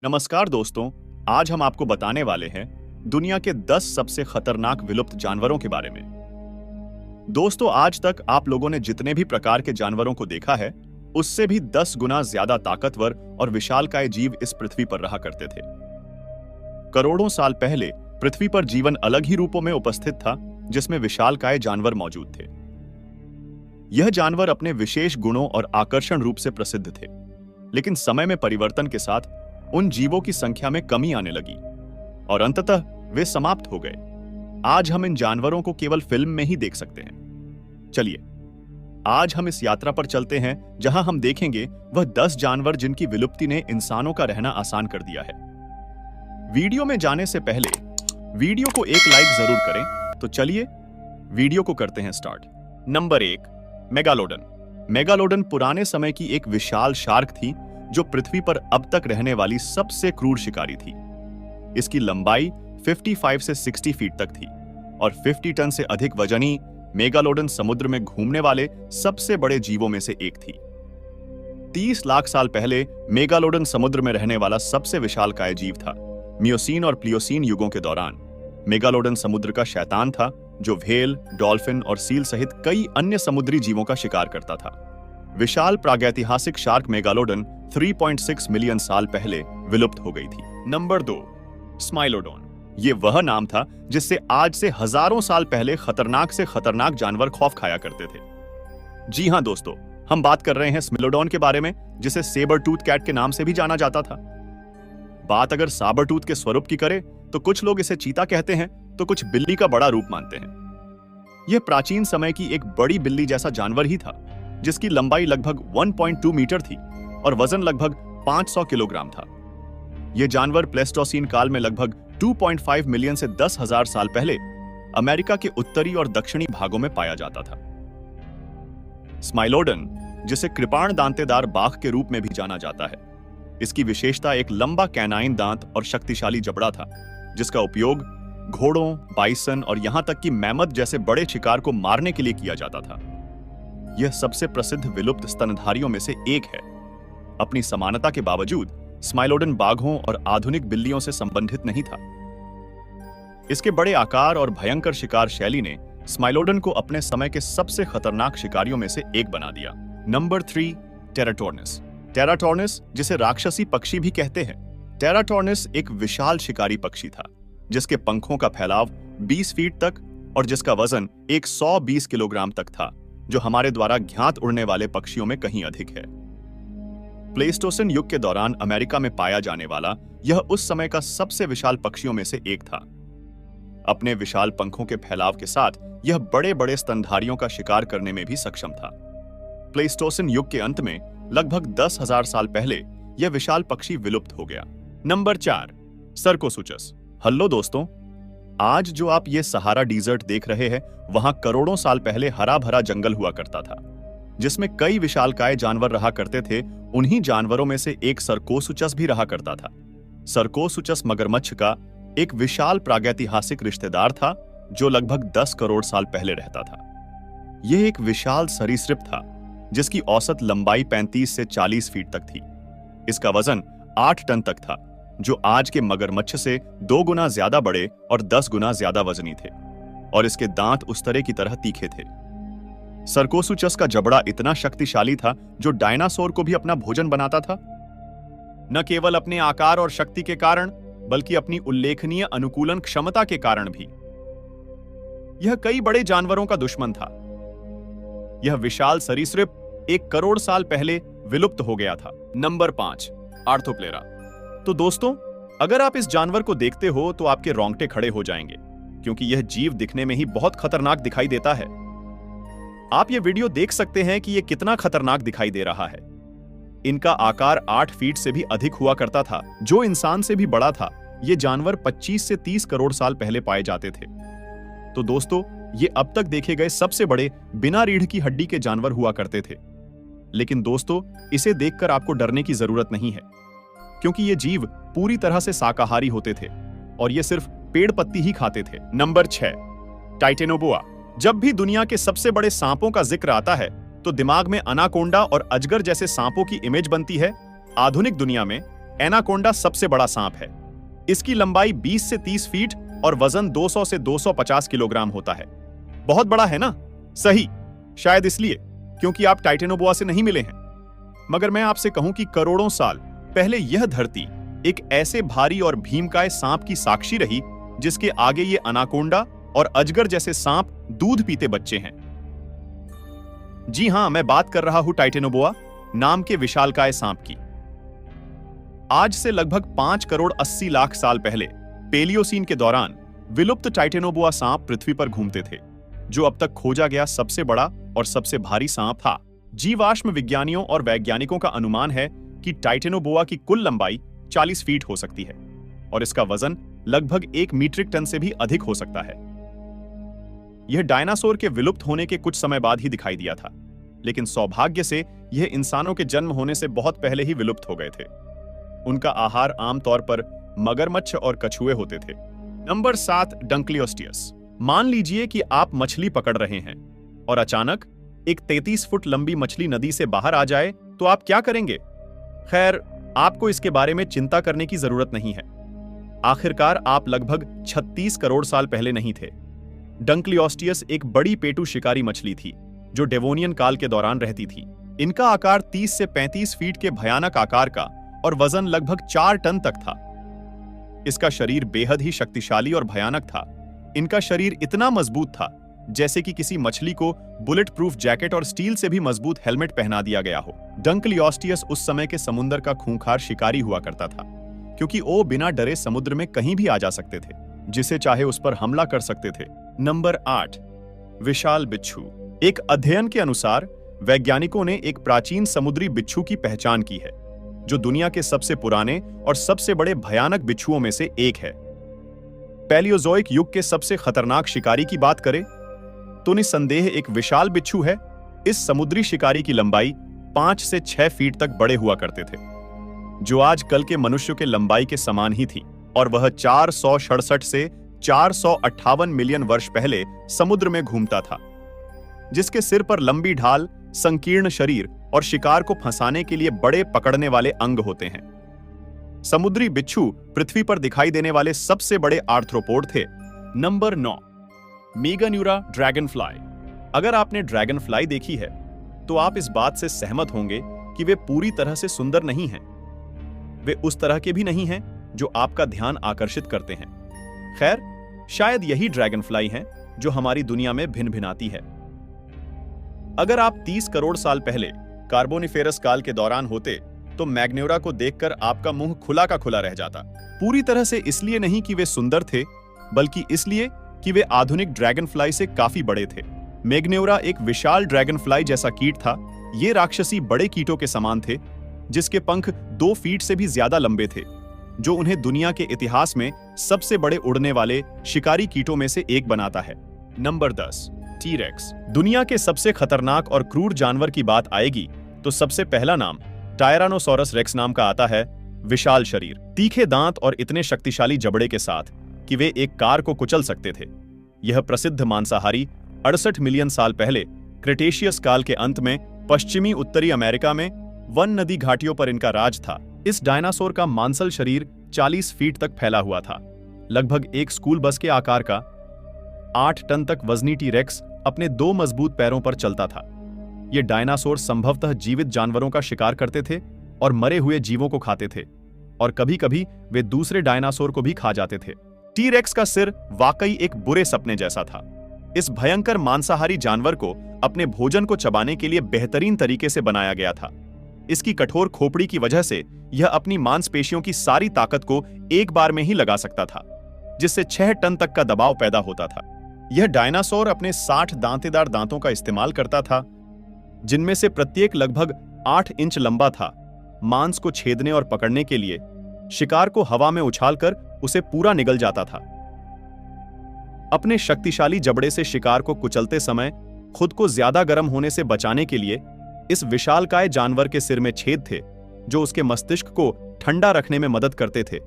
नमस्कार दोस्तों, आज हम आपको बताने वाले हैं दुनिया के 10 सबसे खतरनाक विलुप्त जानवरों के बारे में। दोस्तों, आज तक आप लोगों ने जितने भी प्रकार के जानवरों को देखा है, उससे भी 10 गुना ज्यादा ताकतवर और विशालकाय जीव इस पृथ्वी पर रहा करते थे। करोड़ों साल पहले पृथ्वी पर जीवन अलग ही रूपों में उपस्थित था, जिसमें विशालकाय जानवर मौजूद थे। यह जानवर अपने विशेष गुणों और आकर्षण रूप से प्रसिद्ध थे, लेकिन समय में परिवर्तन के साथ उन जीवों की संख्या में कमी आने लगी और अंततः वे समाप्त हो गए। आज हम इन जानवरों को केवल फिल्म में ही देख सकते हैं। चलिए, आज हम इस यात्रा पर चलते हैं जहां हम देखेंगे वह 10 जानवर जिनकी विलुप्ति ने इंसानों का रहना आसान कर दिया है। वीडियो में जाने से पहले वीडियो को एक लाइक जरूर करें। तो चलिए वीडियो को करते हैं स्टार्ट। Number 1, megalodon. मेगालोडन पुराने समय की एक विशाल शार्क थी जो पृथ्वी पर अब तक रहने वाली सबसे क्रूर शिकारी थी। इसकी लंबाई 55 से 60 फीट तक थी और 50 टन से अधिक वजनी मेगालोडन समुद्र में घूमने वाले सबसे बड़े जीवों में से एक थी। 30 लाख साल पहले मेगालोडन समुद्र में रहने वाला सबसे विशालकाय जीव था। मियोसीन और प्लियोसीन युगों के दौरान मेगालोडन समुद्र का शैतान था, जो व्हेल, डॉल्फिन और सील सहित कई अन्य समुद्री जीवों का शिकार करता था। विशाल प्रागैतिहासिक शार्क मेगालोडन 3.6 मिलियन साल पहले विलुप्त हो गई थी। नंबर 2, स्माइलोडोन। यह वह नाम था जिससे आज से हजारों साल पहले खतरनाक से खतरनाक जानवर खौफ खाया करते थे। जी हां दोस्तों, हम बात कर रहे हैं स्मिलोडोन के बारे में, जिसे सेबर टूथ कैट के नाम से भी जाना जाता था। बात अगर साबर टूथ के स्वरूप की करें तो कुछ लोग इसे चीता कहते हैं, तो कुछ बिल्ली का बड़ा रूप मानते हैं। यह प्राचीन समय की एक बड़ी बिल्ली जैसा जानवर ही था, जिसकी लंबाई लगभग 1.2 मीटर थी और वजन लगभग 500 किलोग्राम था। यह जानवर प्लेस्टोसीन काल में लगभग 2.5 मिलियन से 10,000 साल पहले अमेरिका के उत्तरी और दक्षिणी भागों में पाया जाता था। स्माइलोडन, जिसे कृपाण दांतेदार बाघ के रूप में भी जाना जाता है, इसकी विशेषता एक लंबा कैनाइन दांत और शक्तिशाली जबड़ा था, जिसका उपयोग घोड़ों, बाइसन और यहां तक कि मैमथ जैसे बड़े शिकार को मारने के लिए किया जाता था। यह सबसे प्रसिद्ध विलुप्त स्तनधारियों में से एक है। अपनी समानता के बावजूद स्माइलोडन बाघों और आधुनिक बिल्लियों से संबंधित नहीं था। इसके बड़े आकार और भयंकर शिकार शैली ने स्माइलोडन को अपने समय के सबसे खतरनाक शिकारियों में से एक बना दिया। नंबर 3, टेराटोर्निस। टेराटोर्निस, जिसे राक्षसी पक्षी भी कहते हैं, टेराटोर्निस एक विशाल शिकारी पक्षी था, जिसके पंखों का फैलाव 20 फीट तक और जिसका वजन 120 किलोग्राम तक था, जो हमारे द्वारा ज्ञात उड़ने वाले पक्षियों में कहीं अधिक है। प्लेस्टोसिन युग के दौरान अमेरिका में पाया जाने वाला यह उस समय का सबसे विशाल पक्षियों में से एक था। अपने विशाल पंखों के फैलाव के साथ यह बड़े बड़े स्तनधारियों का शिकार करने में भी सक्षम था। प्लेस्टोसिन युग के अंत में लगभग 10,000 साल पहले यह विशाल पक्षी विलुप्त हो गया। नंबर 4, सर्कोसुचस। हेलो दोस्तों, आज जो आप ये सहारा डिजर्ट देख रहे हैं, वहां करोड़ों साल पहले हरा भरा जंगल हुआ करता था, जिसमें कई विशालकाय जानवर रहा करते थे। उन्हीं जानवरों में से एक सर्कोसुचस भी रहा करता था। सर्कोसुचस मगरमच्छ का एक विशाल प्रागैतिहासिक रिश्तेदार था, जो लगभग 10 करोड़ साल पहले रहता था। यह एक विशाल सरीसृप था, जिसकी औसत लंबाई 35 से 40 फीट तक थी। इसका वजन 8 टन तक था, जो आज के मगरमच्छ से 2 गुना ज्यादा बड़े और 10 गुना ज्यादा वजनी थे, और इसके दांत उस तरह की तरह तीखे थे। सर्कोसुचस का जबड़ा इतना शक्तिशाली था, जो डायनासोर को भी अपना भोजन बनाता था। न केवल अपने आकार और शक्ति के कारण, बल्कि अपनी उल्लेखनीय अनुकूलन क्षमता के कारण भी। यह कई बड़े जानवरों का दुश्मन था। यह विशाल सरीसृप 1 करोड़ साल पहले विलुप्त हो गया था। नंबर 5, आर्थोप्लेरा। तो दोस्तों, अगर आप इस जानवर को देखते हो तो आपके रोंगटे खड़े हो जाएंगे, क्योंकि यह जीव दिखने में ही बहुत खतरनाक दिखाई देता है। आप ये वीडियो देख सकते हैं कि यह कितना खतरनाक दिखाई दे रहा है। इनका आकार 8 फीट से भी अधिक हुआ करता था, जो इंसान से भी बड़ा था। ये जानवर 25 से 30 करोड़ साल पहले पाए जाते थे। तो दोस्तों, ये अब तक देखे गए सबसे बड़े बिना रीढ़ की हड्डी के जानवर हुआ करते थे। लेकिन दोस्तों, इसे देखकर आपको डरने की जरूरत नहीं है, क्योंकि ये जीव पूरी तरह से शाकाहारी होते थे और ये सिर्फ पेड़ पत्ती ही खाते थे। Number 6, Titanoboa. जब भी दुनिया के सबसे बड़े सांपों का जिक्र आता है, तो दिमाग में अनाकोंडा और अजगर जैसे सांपों की इमेज बनती है। आधुनिक दुनिया में एनाकोंडा सबसे बड़ा सांप है। इसकी लंबाई 20 से 30 फीट और वजन 200 से 250 किलोग्राम होता है। बहुत बड़ा है ना? सही, शायद इसलिए क्योंकि आप टाइटेनोबोआ से नहीं मिले हैं। मगर मैं आपसे कहूं कि करोड़ों साल पहले यह धरती एक ऐसे भारी और भीमकाय सांप की साक्षी रही जिसके आगे ये अनाकोंडा और अजगर जैसे सांप दूध पीते बच्चे हैं। जी हां, मैं बात कर रहा हूं टाइटेनोबोआ नाम के विशालकाय सांप की। आज से लगभग 5 करोड़ 80 लाख साल पहले पेलियोसीन के दौरान विलुप्त टाइटेनोबोआ सांप पृथ्वी पर घूमते थे, जो अब तक खोजा गया सबसे बड़ा और सबसे भारी सांप था। जीवाश्म विज्ञानियों और वैज्ञानिकों का अनुमान है कि टाइटेनोबोआ की कुल लंबाई 40 फीट हो सकती है और इसका वजन लगभग 1 मीट्रिक टन से भी अधिक हो सकता है। यह डायनासोर के विलुप्त होने के कुछ समय बाद ही दिखाई दिया था, लेकिन सौभाग्य से यह इंसानों के जन्म होने से बहुत पहले ही विलुप्त हो गए थे। उनका आहार आमतौर पर मगरमच्छ और कछुए होते थे। नंबर 7, डंक्लियोस्टियस। मान लीजिए कि आप मछली पकड़ रहे हैं और अचानक एक 33 फुट लंबी मछली नदी से बाहर आ जाए तो आप क्या करेंगे? खैर, आपको इसके बारे में चिंता करने की जरूरत नहीं है। आखिरकार आप लगभग 36 करोड़ साल पहले नहीं थे। डंक्लियोस्टियस एक बड़ी पेटू शिकारी मछली थी जो डेवोनियन काल के दौरान रहती थी। इनका आकार 30 से 35 फीट के भयानक आकार का और वजन लगभग 4 टन तक था। इसका शरीर बेहद ही शक्तिशाली और भयानक था। इनका शरीर इतना मजबूत था जैसे कि किसी मछली को बुलेट प्रूफ जैकेट और स्टील से भी मजबूत हेलमेट पहना दिया गया हो। डंक्लियोस्टियस उस समय के समुद्र का खूंखार शिकारी हुआ करता था, क्योंकि वो बिना डरे समुद्र में कहीं भी आ जा सकते थे, जिसे चाहे उस पर हमला कर सकते थे। नंबर 8, विशाल बिच्छू। एक अध्ययन के अनुसार वैज्ञानिकों ने एक प्राचीन समुद्री बिच्छू की पहचान की है, जो दुनिया के सबसे पुराने और सबसे बड़े भयानक बिच्छुओं में से एक है। पैलियोजोइक युग के सबसे खतरनाक शिकारी की बात करें तो निस्संदेह एक विशाल बिच्छू है। इस समुद्री शिकारी की लंबाई 5 से 6 फीट तक बड़े हुआ करते थे, जो आज कल के मनुष्य के लंबाई के समान ही थी, और वह 467 से 458 मिलियन वर्ष पहले समुद्र में घूमता था। जिसके सिर पर लंबी ढाल, संकीर्ण शरीर और शिकार को फंसाने के लिए बड़े पकड़ने वाले अंग होते हैं। समुद्री बिच्छू पृथ्वी पर दिखाई देने वाले सबसे बड़े आर्थ्रोपोड थे। Number 9, Meganeura dragonfly. अगर आपने ड्रैगनफ्लाई देखी है तो आप इस बात से सहमत होंगे कि वे पूरी तरह से सुंदर नहीं हैं। वे उस तरह के भी नहीं हैं जो आपका ध्यान आकर्षित करते हैं। खैर, शायद यही ड्रैगनफ्लाई हैं जो हमारी दुनिया में भिन्न भिन्नाती है। अगर आप 30 करोड़ साल पहले कार्बोनिफेरस काल के दौरान होते तो मैग्न्यूरा को देखकर आपका मुंह खुला का खुला रह जाता। पूरी तरह से इसलिए नहीं कि वे सुंदर थे, बल्कि इसलिए कि वे आधुनिक ड्रैगनफ्लाई से काफी बड़े थे। मैग्न्यूरा एक विशाल ड्रैगनफ्लाई जैसा कीट था। ये राक्षसी बड़े कीटों के समान थे, जिसके पंख 2 फीट से भी ज्यादा लंबे थे, जो उन्हें दुनिया के इतिहास में सबसे बड़े उड़ने वाले शिकारी कीटों में से एक बनाता है। Number 10, T-rex. दुनिया के सबसे खतरनाक और क्रूर जानवर की बात आएगी तो सबसे पहला नाम टायरानोसोरस रेक्स नाम का आता है। विशाल शरीर, तीखे दांत और इतने शक्तिशाली जबड़े के साथ कि वे एक कार को कुचल सकते थे। यह प्रसिद्ध मांसाहारी 68 मिलियन साल पहले क्रेटेशियस काल के अंत में पश्चिमी उत्तरी अमेरिका में वन नदी घाटियों पर इनका राज था। इस डायनासोर का मांसल शरीर 40 फीट तक फैला हुआ था, लगभग एक स्कूल बस के आकार का। 8 टन तक वजनी टी-रेक्स अपने 2 मजबूत पैरों पर चलता था। ये डायनासोर संभवतः जीवित जानवरों का शिकार करते थे और मरे हुए जीवों को खाते थे, और कभी-कभी वे दूसरे डायनासोर को भी खा जाते थे। टी-रेक्स का सिर वाकई एक बुरे सपने जैसा था। इस भयंकर मांसाहारी जानवर को अपने भोजन को चबाने के लिए बेहतरीन तरीके से बनाया गया था। इसकी कठोर खोपड़ी की वजह से यह अपनी मांसपेशियों की सारी ताकत को एक बार में ही लगा सकता था, जिससे 6 टन तक का दबाव पैदा होता था। यह डायनासोर अपने 60 दांतेदार दांतों का इस्तेमाल करता था, जिनमें से प्रत्येक लगभग 8 इंच लंबा था। मांस को छेदने और पकड़ने के लिए शिकार को हवा में उछालकर उसे पूरा निगल जाता था। अपने शक्तिशाली जबड़े से शिकार को कुचलते समय खुद को ज्यादा गर्म होने से बचाने के लिए इस विशालकाय जानवर के सिर में छेद थे, जो उसके मस्तिष्क को ठंडा रखने में मदद करते थे।